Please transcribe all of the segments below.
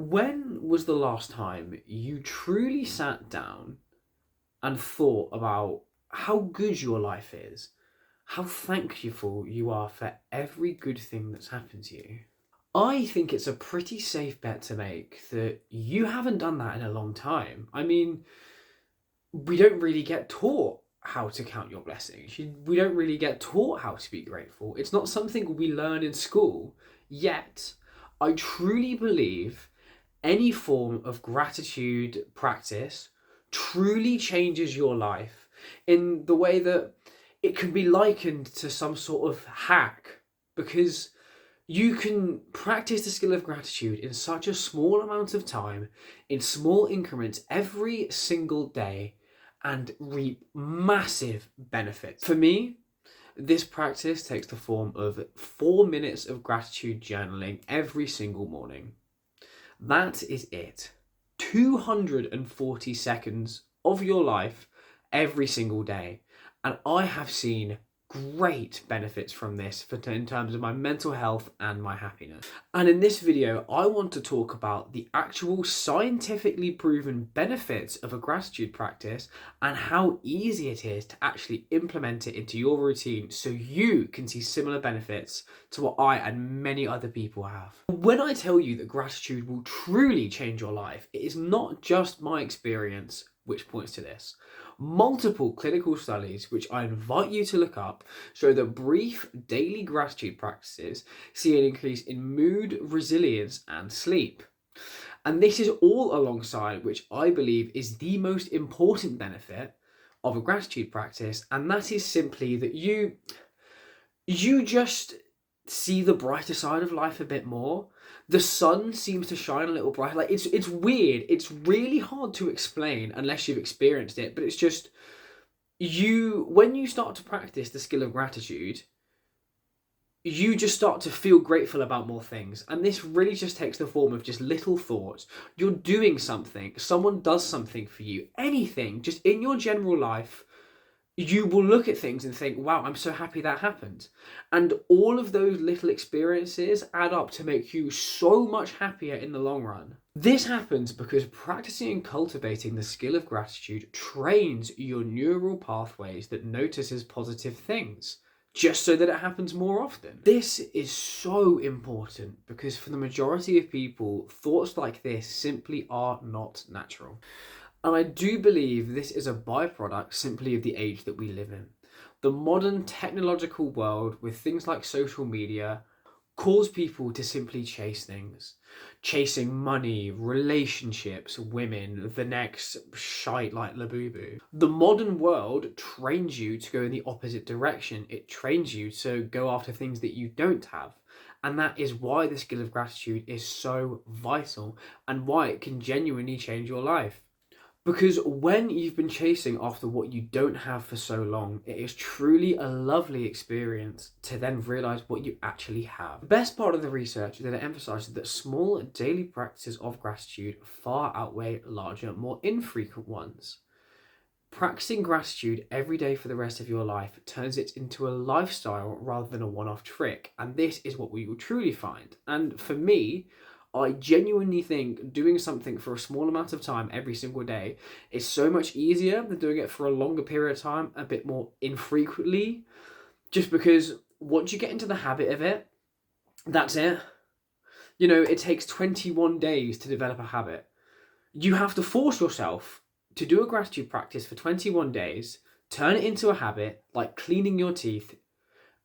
When was the last time you truly sat down and thought about how good your life is, how thankful you are for every good thing that's happened to you? I think it's a pretty safe bet to make that you haven't done that in a long time. I mean, we don't really get taught how to count your blessings. We don't really get taught how to be grateful. It's not something we learn in school. Yet, I truly believe any form of gratitude practice truly changes your life in the way that it can be likened to some sort of hack, because you can practice the skill of gratitude in such a small amount of time, in small increments every single day, and reap massive benefits. For me, this practice takes the form of 4 minutes of gratitude journaling every single morning. That is it. 240 seconds of your life every single day. And I have seen great benefits from this in terms of my mental health and my happiness. And in this video, I want to talk about the actual scientifically proven benefits of a gratitude practice and how easy it is to actually implement it into your routine so you can see similar benefits to what I and many other people have. When I tell you that gratitude will truly change your life, it is not just my experience which points to this. Multiple clinical studies, which I invite you to look up, show that brief daily gratitude practices see an increase in mood, resilience, and sleep. And this is all alongside, which I believe is the most important benefit of a gratitude practice, and that is simply that you just see the brighter side of life a bit more. The sun seems to shine a little brighter. Like it's weird. It's really hard to explain unless you've experienced it, but it's just when you start to practice the skill of gratitude, you just start to feel grateful about more things. And this really just takes the form of just little thoughts. You're doing something, someone does something for you, anything, just in your general life, you will look at things and think, wow, I'm so happy that happened. And all of those little experiences add up to make you so much happier in the long run. This happens because practicing and cultivating the skill of gratitude trains your neural pathways that notices positive things, just so that it happens more often. This is so important because for the majority of people, thoughts like this simply are not natural. And I do believe this is a byproduct simply of the age that we live in. The modern technological world with things like social media cause people to simply chase things. Chasing money, relationships, women, the next shite like Labubu. The modern world trains you to go in the opposite direction. It trains you to go after things that you don't have. And that is why the skill of gratitude is so vital and why it can genuinely change your life. Because when you've been chasing after what you don't have for so long, it is truly a lovely experience to then realise what you actually have. The best part of the research is that it emphasises that small daily practices of gratitude far outweigh larger, more infrequent ones. Practicing gratitude every day for the rest of your life turns it into a lifestyle rather than a one-off trick, and this is what we will truly find. And for me, I genuinely think doing something for a small amount of time every single day is so much easier than doing it for a longer period of time, a bit more infrequently, just because once you get into the habit of it, that's it. You know, it takes 21 days to develop a habit. You have to force yourself to do a gratitude practice for 21 days, turn it into a habit, like cleaning your teeth,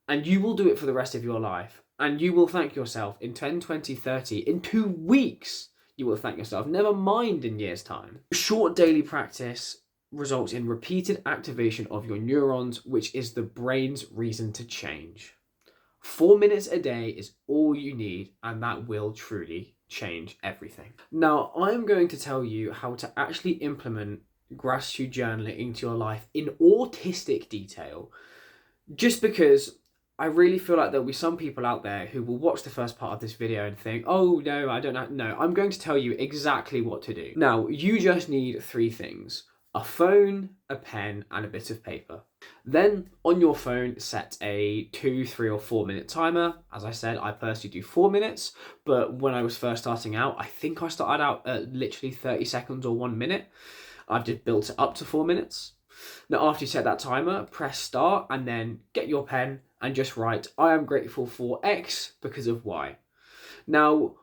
and you will do it for the rest of your life. And you will thank yourself in 10, 20, 30, in 2 weeks, you will thank yourself, never mind in years' time. Short daily practice results in repeated activation of your neurons, which is the brain's reason to change. 4 minutes a day is all you need, and that will truly change everything. Now, I'm going to tell you how to actually implement gratitude journaling into your life in autistic detail, just because I really feel like there'll be some people out there who will watch the first part of this video and think, oh no, I don't know. No, I'm going to tell you exactly what to do. Now, you just need 3 things: a phone, a pen, and a bit of paper. Then on your phone, set a 2, 3, or 4 minute timer. As I said, I personally do 4 minutes, but when I was first starting out, I think I started out at literally 30 seconds or 1 minute. I've just built it up to 4 minutes. Now, after you set that timer, press start and then get your pen and just write, I am grateful for X because of Y. Now,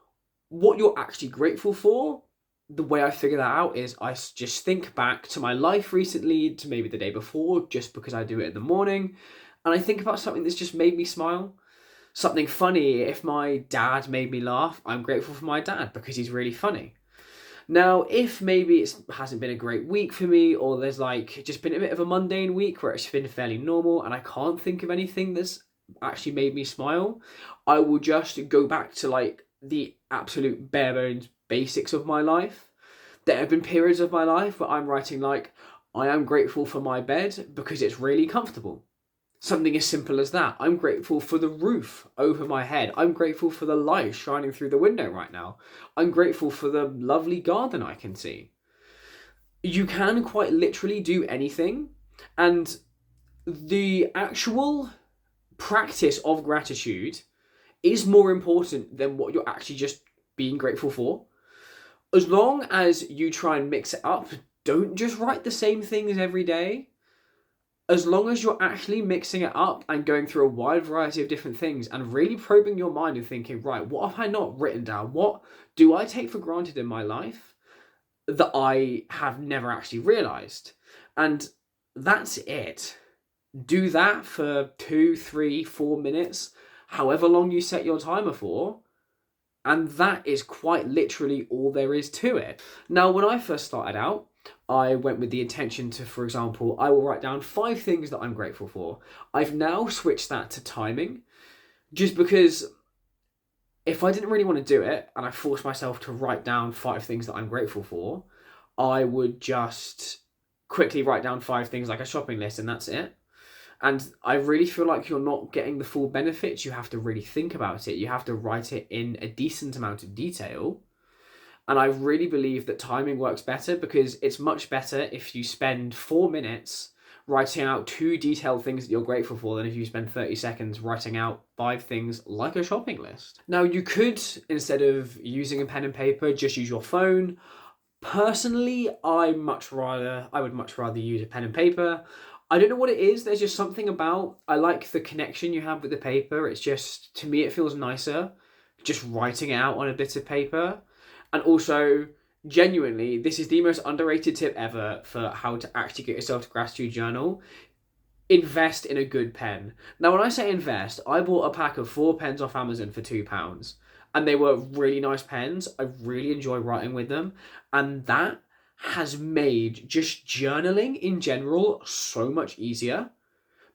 what you're actually grateful for, the way I figure that out is I just think back to my life recently, to maybe the day before, just because I do it in the morning. And I think about something that's just made me smile. Something funny. If my dad made me laugh, I'm grateful for my dad because he's really funny. Now, if maybe it hasn't been a great week for me, or there's like just been a bit of a mundane week where it's been fairly normal and I can't think of anything that's actually made me smile, I will just go back to like the absolute bare bones basics of my life. There have been periods of my life where I'm writing like, I am grateful for my bed because it's really comfortable. Something as simple as that. I'm grateful for the roof over my head. I'm grateful for the light shining through the window right now. I'm grateful for the lovely garden I can see. You can quite literally do anything, and the actual practice of gratitude is more important than what you're actually just being grateful for. As long as you try and mix it up, don't just write the same things every day. As long as you're actually mixing it up and going through a wide variety of different things and really probing your mind and thinking, right, what have I not written down? What do I take for granted in my life that I have never actually realized? And that's it. Do that for 2, 3, 4 minutes, however long you set your timer for. And that is quite literally all there is to it. Now, when I first started out, I went with the intention to, for example, I will write down 5 things that I'm grateful for. I've now switched that to timing, just because if I didn't really want to do it and I forced myself to write down 5 things that I'm grateful for, I would just quickly write down 5 things like a shopping list and that's it. And I really feel like you're not getting the full benefits. You have to really think about it. You have to write it in a decent amount of detail. And I really believe that timing works better because it's much better if you spend 4 minutes writing out 2 detailed things that you're grateful for than if you spend 30 seconds writing out 5 things like a shopping list. Now, you could, instead of using a pen and paper, just use your phone. Personally, I would much rather use a pen and paper. I don't know what it is. There's just something about, I like the connection you have with the paper. It's just, to me, it feels nicer just writing it out on a bit of paper. And also, genuinely, this is the most underrated tip ever for how to actually get yourself to gratitude journal. Invest in a good pen. Now, when I say invest, I bought a pack of 4 pens off Amazon for £2. And they were really nice pens. I really enjoy writing with them. And that has made just journaling in general so much easier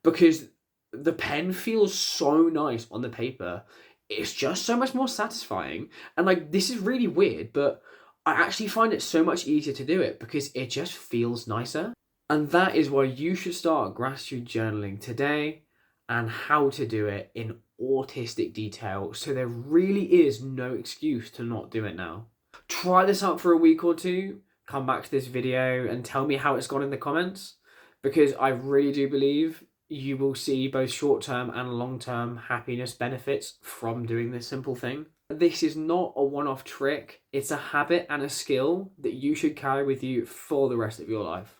because the pen feels so nice on the paper. It's just so much more satisfying. And like, this is really weird, but I actually find it so much easier to do it because it just feels nicer. And that is why you should start gratitude journaling today and how to do it in autistic detail. So there really is no excuse to not do it now. Try this out for a week or two. Come back to this video and tell me how it's gone in the comments, because I really do believe you will see both short-term and long-term happiness benefits from doing this simple thing. This is not a one-off trick. It's a habit and a skill that you should carry with you for the rest of your life.